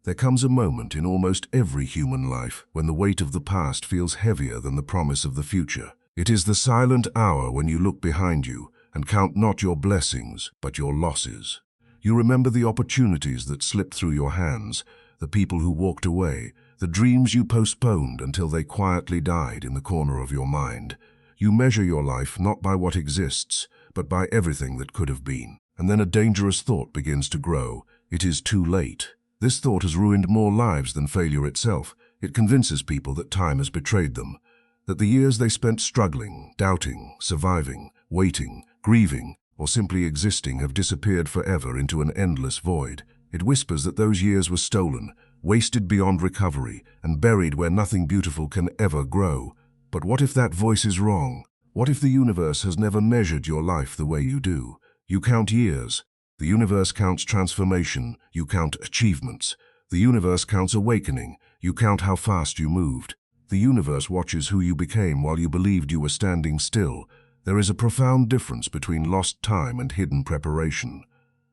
There comes a moment in almost every human life when the weight of the past feels heavier than the promise of the future. It is the silent hour when you look behind you and count not your blessings, but your losses. You remember the opportunities that slipped through your hands, the people who walked away, the dreams you postponed until they quietly died in the corner of your mind. You measure your life not by what exists, but by everything that could have been. And then a dangerous thought begins to grow. It is too late. This thought has ruined more lives than failure itself. It convinces people that time has betrayed them, that the years they spent struggling, doubting, surviving, waiting, grieving, or simply existing have disappeared forever into an endless void. It whispers that those years were stolen, wasted beyond recovery, and buried where nothing beautiful can ever grow. But what if that voice is wrong? What if the universe has never measured your life the way you do? You count years. The universe counts transformation. You count achievements. The universe counts awakening. You count how fast you moved. The universe watches who you became while you believed you were standing still. There is a profound difference between lost time and hidden preparation.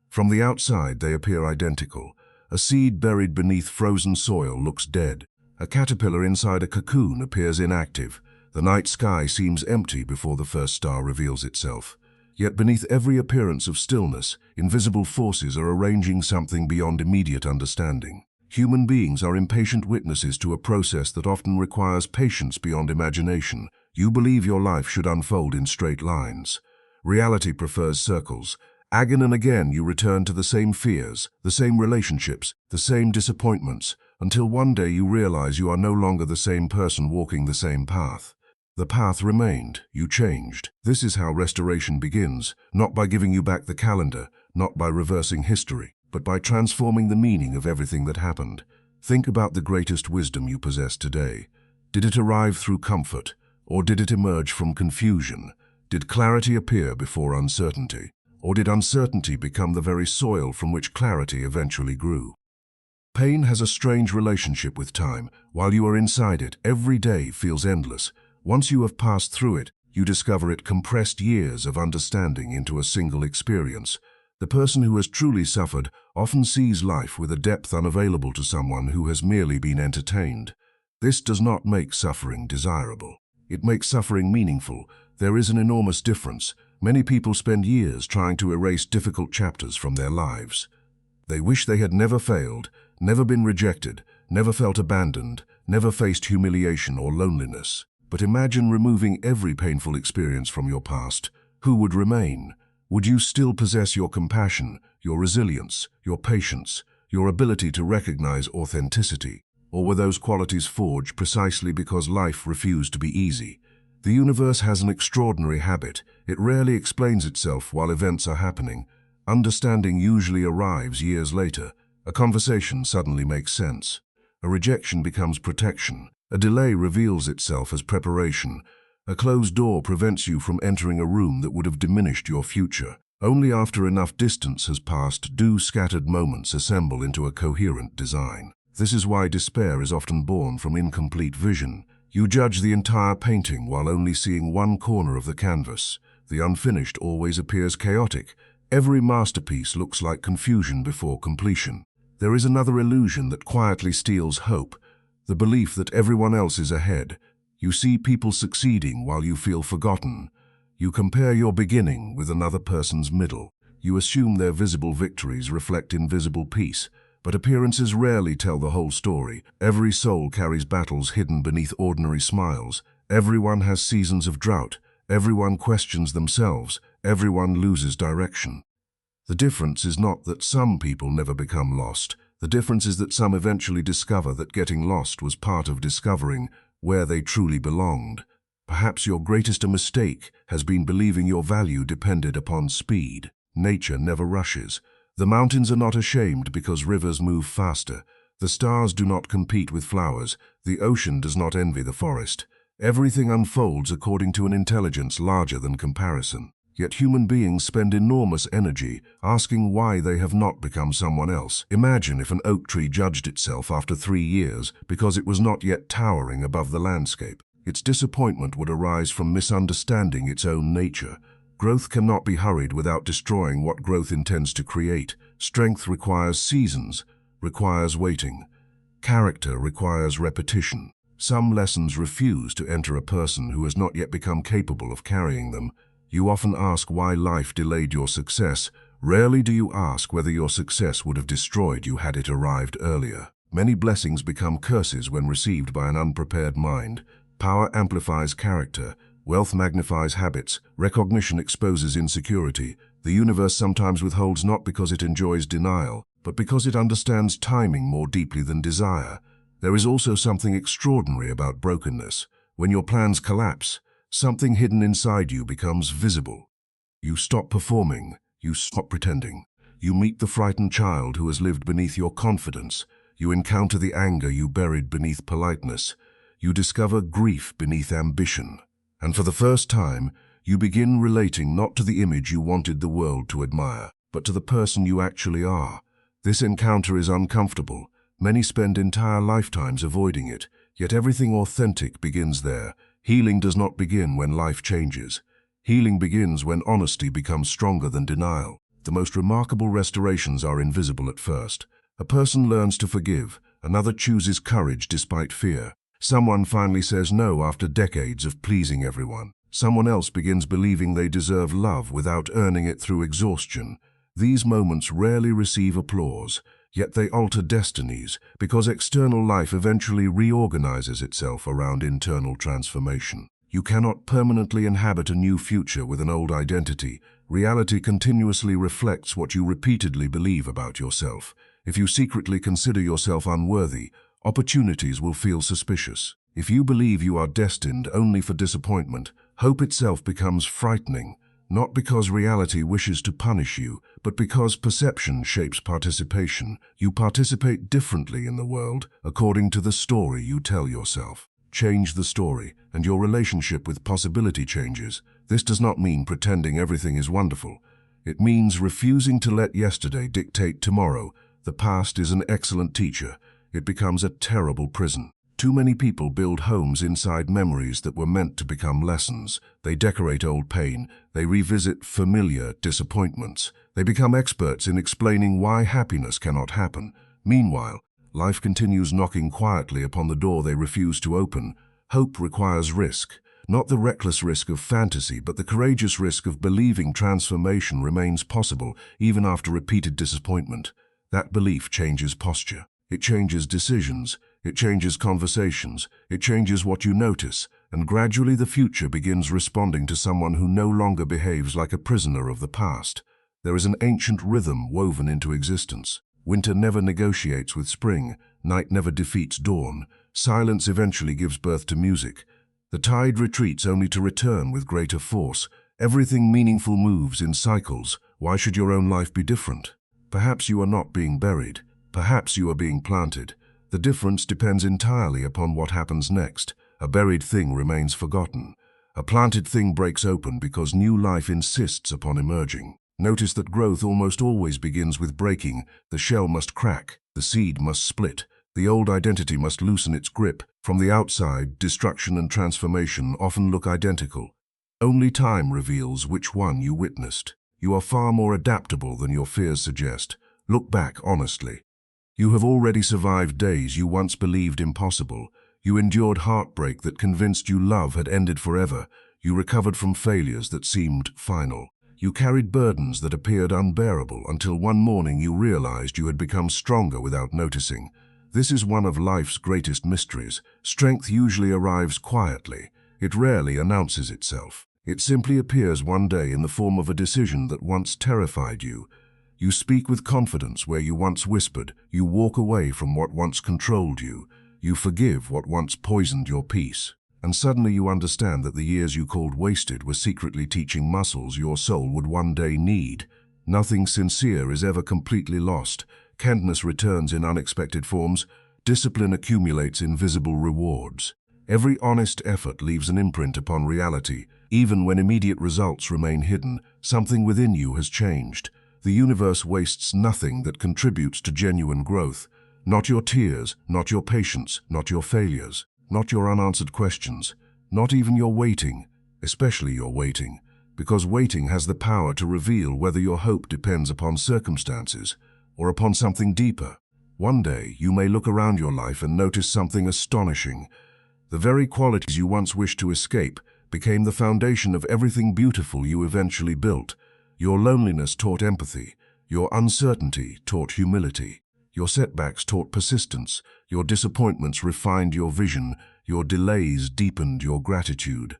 From the outside, they appear identical. A seed buried beneath frozen soil looks dead. A caterpillar inside a cocoon appears inactive. The night sky seems empty before the first star reveals itself. Yet beneath every appearance of stillness, invisible forces are arranging something beyond immediate understanding. Human beings are impatient witnesses to a process that often requires patience beyond imagination. You believe your life should unfold in straight lines. Reality prefers circles. Again and again you return to the same fears, the same relationships, the same disappointments, until one day you realize you are no longer the same person walking the same path. The path remained, you changed. This is how restoration begins, not by giving you back the calendar, not by reversing history, but by transforming the meaning of everything that happened. Think about the greatest wisdom you possess today. Did it arrive through comfort, or did it emerge from confusion? Did clarity appear before uncertainty, or did uncertainty become the very soil from which clarity eventually grew? Pain has a strange relationship with time. While you are inside it, every day feels endless. Once you have passed through it, you discover it compressed years of understanding into a single experience. The person who has truly suffered often sees life with a depth unavailable to someone who has merely been entertained. This does not make suffering desirable. It makes suffering meaningful. There is an enormous difference. Many people spend years trying to erase difficult chapters from their lives. They wish they had never failed, never been rejected, never felt abandoned, never faced humiliation or loneliness. But imagine removing every painful experience from your past. Who would remain? Would you still possess your compassion, your resilience, your patience, your ability to recognize authenticity? Or were those qualities forged precisely because life refused to be easy? The universe has an extraordinary habit. It rarely explains itself while events are happening. Understanding usually arrives years later. A conversation suddenly makes sense. A rejection becomes protection. A delay reveals itself as preparation. A closed door prevents you from entering a room that would have diminished your future. Only after enough distance has passed do scattered moments assemble into a coherent design. This is why despair is often born from incomplete vision. You judge the entire painting while only seeing one corner of the canvas. The unfinished always appears chaotic. Every masterpiece looks like confusion before completion. There is another illusion that quietly steals hope. The belief that everyone else is ahead. You see people succeeding while you feel forgotten. You compare your beginning with another person's middle. You assume their visible victories reflect invisible peace, but appearances rarely tell the whole story. Every soul carries battles hidden beneath ordinary smiles. Everyone has seasons of drought. Everyone questions themselves. Everyone loses direction. The difference is not that some people never become lost. The difference is that some eventually discover that getting lost was part of discovering where they truly belonged. Perhaps your greatest mistake has been believing your value depended upon speed. Nature never rushes. The mountains are not ashamed because rivers move faster. The stars do not compete with flowers. The ocean does not envy the forest. Everything unfolds according to an intelligence larger than comparison. Yet human beings spend enormous energy asking why they have not become someone else. Imagine if an oak tree judged itself after 3 years because it was not yet towering above the landscape. Its disappointment would arise from misunderstanding its own nature. Growth cannot be hurried without destroying what growth intends to create. Strength requires seasons. requires waiting. Character requires repetition. Some lessons refuse to enter a person who has not yet become capable of carrying them. You often ask why life delayed your success. Rarely do you ask whether your success would have destroyed you had it arrived earlier. Many blessings become curses when received by an unprepared mind. Power amplifies character. Wealth magnifies habits. Recognition exposes insecurity. The universe sometimes withholds not because it enjoys denial, but because it understands timing more deeply than desire. There is also something extraordinary about brokenness. When your plans collapse, something hidden inside you becomes visible. You stop performing. You stop pretending. You meet the frightened child who has lived beneath your confidence. You encounter the anger you buried beneath politeness. You discover grief beneath ambition. And for the first time, you begin relating not to the image you wanted the world to admire, but to the person you actually are. This encounter is uncomfortable. Many spend entire lifetimes avoiding it, yet everything authentic begins there. Healing does not begin when life changes. Healing begins when honesty becomes stronger than denial. The most remarkable restorations are invisible at first. A person learns to forgive. Another chooses courage despite fear. Someone finally says no after decades of pleasing everyone. Someone else begins believing they deserve love without earning it through exhaustion. These moments rarely receive applause, yet they alter destinies because external life eventually reorganizes itself around internal transformation. You cannot permanently inhabit a new future with an old identity. Reality continuously reflects what you repeatedly believe about yourself. If you secretly consider yourself unworthy, opportunities will feel suspicious. If you believe you are destined only for disappointment, hope itself becomes frightening, not because reality wishes to punish you, but because perception shapes participation. You participate differently in the world according to the story you tell yourself. Change the story, and your relationship with possibility changes. This does not mean pretending everything is wonderful. It means refusing to let yesterday dictate tomorrow. The past is an excellent teacher. It becomes a terrible prison. Too many people build homes inside memories that were meant to become lessons. They decorate old pain. They revisit familiar disappointments. They become experts in explaining why happiness cannot happen. Meanwhile, life continues knocking quietly upon the door they refuse to open. Hope requires risk. Not the reckless risk of fantasy, but the courageous risk of believing transformation remains possible even after repeated disappointment. That belief changes posture. It changes decisions. It changes conversations. It changes what you notice. And gradually the future begins responding to someone who no longer behaves like a prisoner of the past. There is an ancient rhythm woven into existence. Winter never negotiates with spring. Night never defeats dawn. Silence eventually gives birth to music. The tide retreats only to return with greater force. Everything meaningful moves in cycles. Why should your own life be different? Perhaps you are not being buried. Perhaps you are being planted. The difference depends entirely upon what happens next. A buried thing remains forgotten. A planted thing breaks open because new life insists upon emerging. Notice that growth almost always begins with breaking. The shell must crack. The seed must split. The old identity must loosen its grip. From the outside, destruction and transformation often look identical. Only time reveals which one you witnessed. You are far more adaptable than your fears suggest. Look back honestly. You have already survived days you once believed impossible. You endured heartbreak that convinced you love had ended forever. You recovered from failures that seemed final. You carried burdens that appeared unbearable until one morning you realized you had become stronger without noticing. This is one of life's greatest mysteries. Strength usually arrives quietly. It rarely announces itself. It simply appears one day in the form of a decision that once terrified you. You speak with confidence where you once whispered. You walk away from what once controlled you. You forgive what once poisoned your peace. And suddenly you understand that the years you called wasted were secretly teaching muscles your soul would one day need. Nothing sincere is ever completely lost. Kindness returns in unexpected forms. Discipline accumulates invisible rewards. Every honest effort leaves an imprint upon reality. Even when immediate results remain hidden, something within you has changed. The universe wastes nothing that contributes to genuine growth. Not your tears, not your patience, not your failures, not your unanswered questions, not even your waiting, especially your waiting, because waiting has the power to reveal whether your hope depends upon circumstances or upon something deeper. One day, you may look around your life and notice something astonishing. The very qualities you once wished to escape became the foundation of everything beautiful you eventually built. Your loneliness taught empathy. Your uncertainty taught humility. Your setbacks taught persistence. Your disappointments refined your vision. Your delays deepened your gratitude.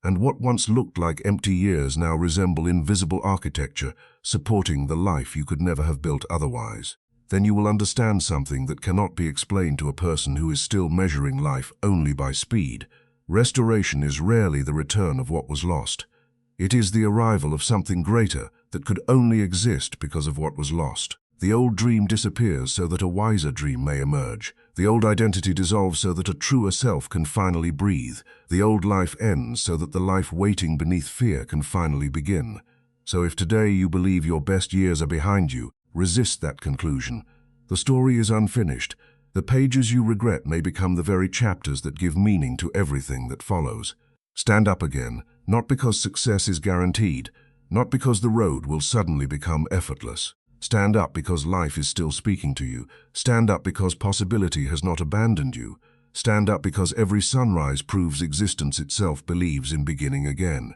And what once looked like empty years now resemble invisible architecture, supporting the life you could never have built otherwise. Then you will understand something that cannot be explained to a person who is still measuring life only by speed. Restoration is rarely the return of what was lost. It is the arrival of something greater that could only exist because of what was lost. The old dream disappears so that a wiser dream may emerge. The old identity dissolves so that a truer self can finally breathe. The old life ends so that the life waiting beneath fear can finally begin. So if today you believe your best years are behind you, resist that conclusion. The story is unfinished. The pages you regret may become the very chapters that give meaning to everything that follows. Stand up again, not because success is guaranteed, not because the road will suddenly become effortless. Stand up because life is still speaking to you. Stand up because possibility has not abandoned you. Stand up because every sunrise proves existence itself believes in beginning again.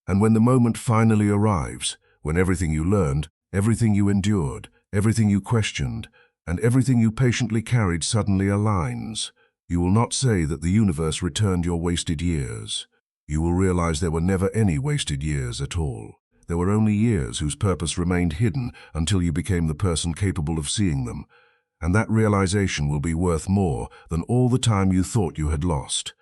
And when the moment finally arrives, when everything you learned, everything you endured, everything you questioned, and everything you patiently carried suddenly aligns, you will not say that the universe returned your wasted years. You will realize there were never any wasted years at all. There were only years whose purpose remained hidden until you became the person capable of seeing them. And that realization will be worth more than all the time you thought you had lost.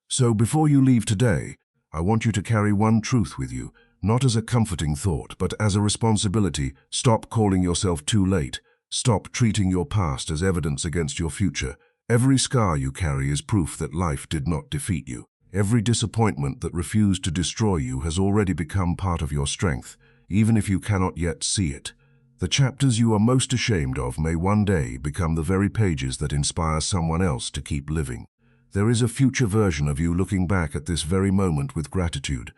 So before you leave today, I want you to carry one truth with you, not as a comforting thought, but as a responsibility. Stop calling yourself too late. Stop treating your past as evidence against your future. Every scar you carry is proof that life did not defeat you. Every disappointment that refused to destroy you has already become part of your strength, even if you cannot yet see it. The chapters you are most ashamed of may one day become the very pages that inspire someone else to keep living. There is a future version of you looking back at this very moment with gratitude,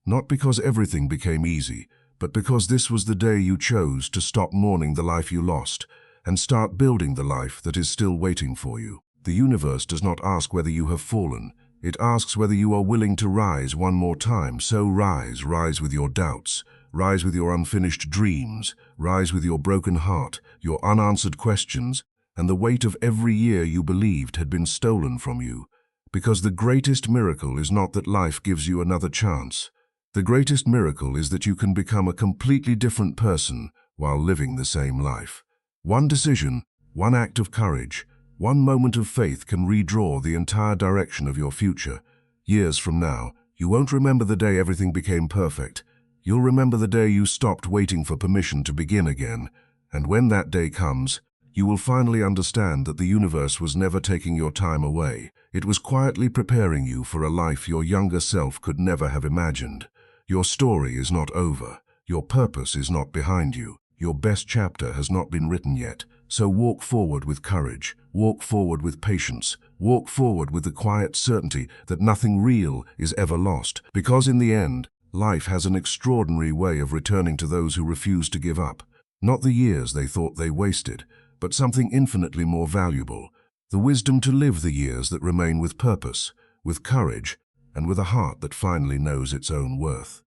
not because everything became easy, but because this was the day you chose to stop mourning the life you lost and start building the life that is still waiting for you. The universe does not ask whether you have fallen. It asks whether you are willing to rise one more time. So rise, rise with your doubts, rise with your unfinished dreams, rise with your broken heart, your unanswered questions, and the weight of every year you believed had been stolen from you. Because the greatest miracle is not that life gives you another chance. The greatest miracle is that you can become a completely different person while living the same life. One decision, one act of courage, one moment of faith can redraw the entire direction of your future. Years from now, you won't remember the day everything became perfect. You'll remember the day you stopped waiting for permission to begin again. And when that day comes, you will finally understand that the universe was never taking your time away. It was quietly preparing you for a life your younger self could never have imagined. Your story is not over. Your purpose is not behind you. Your best chapter has not been written yet. So walk forward with courage. Walk forward with patience. Walk forward with the quiet certainty that nothing real is ever lost. Because in the end, life has an extraordinary way of returning to those who refuse to give up. Not the years they thought they wasted, but something infinitely more valuable. The wisdom to live the years that remain with purpose, with courage, and with a heart that finally knows its own worth.